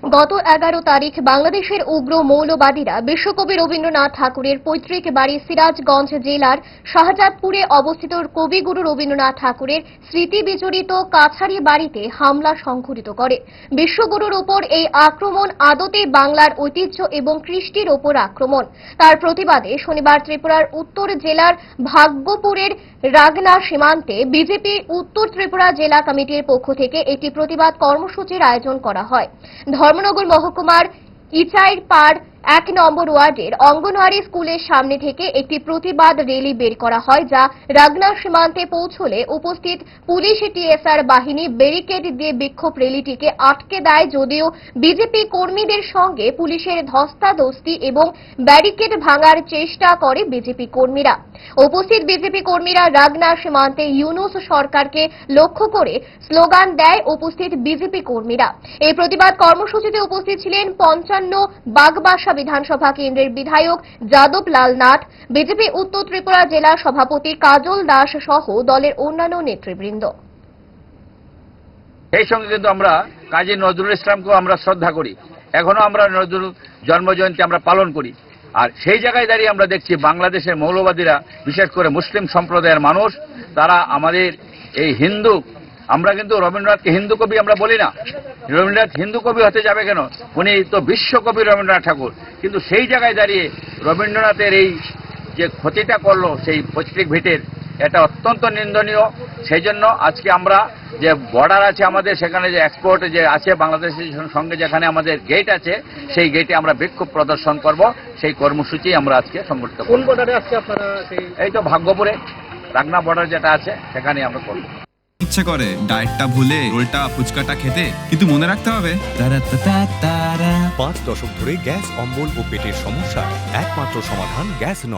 গত 11 তারিখ বাংলাদেশের উগ্র মৌলবাদীরা বিশ্বকবি রবীন্দ্রনাথ ঠাকুরের পৈতৃক বাড়ি সিরাজগঞ্জ জেলার শাহজাদপুরে অবস্থিত কবিগুরু রবীন্দ্রনাথ ঠাকুরের স্মৃতি বিজড়িত কাছারি বাড়িতে হামলা সংঘটিত করে। বিশ্বগুরুর উপর এই আক্রমণ আদতে বাংলার ঐতিহ্য এবং কৃষ্টির ওপর আক্রমণ। তার প্রতিবাদে শনিবার ত্রিপুরার উত্তর জেলার ভাগ্যপুরের রাগনা সীমান্তে বিজেপি উত্তর ত্রিপুরা জেলা কমিটির পক্ষ থেকে একটি প্রতিবাদ কর্মসূচির আয়োজন করা হয়। ধর্মনগর মহকুমার ইচাইরপাড় 1 নম্বর ওয়ার্ডের অঙ্গনওয়াড়ি স্কুলের সামনে থেকে একটি প্রতিবাদ র্যালি বের করা হয়, যা রাগনা সীমান্তে পৌঁছলে উপস্থিত পুলিশ টিএসআর বাহিনী ব্যারিকেড দিয়ে বিক্ষোভ র্যালিটিকে আটকে দেয়। যদিও বিজেপি কর্মীদের সঙ্গে পুলিশের ধস্তাধস্তি এবং ব্যারিকেড ভাঙার চেষ্টা করে বিজেপি কর্মীরা। উপস্থিত বিজেপি কর্মীরা রাগনা সীমান্তে ইউনূস সরকারকে লক্ষ্য করে স্লোগান দেয় উপস্থিত বিজেপি কর্মীরা। এই প্রতিবাদ কর্মসূচিতে উপস্থিত ছিলেন 55 বাগবাসা বিধানসভা কেন্দ্রের বিধায়ক যাদব লাল নাথ, বিজেপি উত্তর ত্রিপুরা জেলা সভাপতি কাজল দাস সহ দলের অন্যান্য নেতৃবৃন্দ। এই সঙ্গে কিন্তু আমরা কাজী নজরুল ইসলামকেও আমরা শ্রদ্ধা করি, এখনো আমরা নজরুল জন্মজয়ন্তী আমরা পালন করি। আর সেই জায়গায় দাঁড়িয়ে আমরা দেখছি বাংলাদেশের মৌলবাদীরা, বিশেষ করে মুসলিম সম্প্রদায়ের মানুষ, তারা আমাদের এই হিন্দু, আমরা কিন্তু রবীন্দ্রনাথকে হিন্দু কবি আমরা বলি না। রবীন্দ্রনাথ হিন্দু কবি হতে যাবে কেন? উনি তো বিশ্বকবি রবীন্দ্রনাথ ঠাকুর। কিন্তু সেই জায়গায় দাঁড়িয়ে রবীন্দ্রনাথের এই যে ক্ষতিটা করলো সেই পৈতৃক ভিটের, এটা অত্যন্ত নিন্দনীয়। সেই জন্য আজকে আমরা যে বর্ডার আছে আমাদের, সেখানে যে এক্সপোর্ট যে আছে বাংলাদেশের সঙ্গে, যেখানে আমাদের গেট আছে, সেই গেটে আমরা বিক্ষোভ প্রদর্শন করব। সেই কর্মসূচি আমরা আজকে সংগঠিত করব। কোন বর্ডারে আজকে আপনারা? এই তো ভাগ্যপুরে রাগনা বর্ডার যেটা আছে, সেখানে আমরা করব। ইচ্ছে করে ডায়েটটা ভুলে রোলটা ফুচকাটা খেতে, কিন্তু মনে রাখতে হবে 5 দশক ধরে গ্যাস, অম্বল ও পেটের সমস্যা একমাত্র সমাধান গ্যাস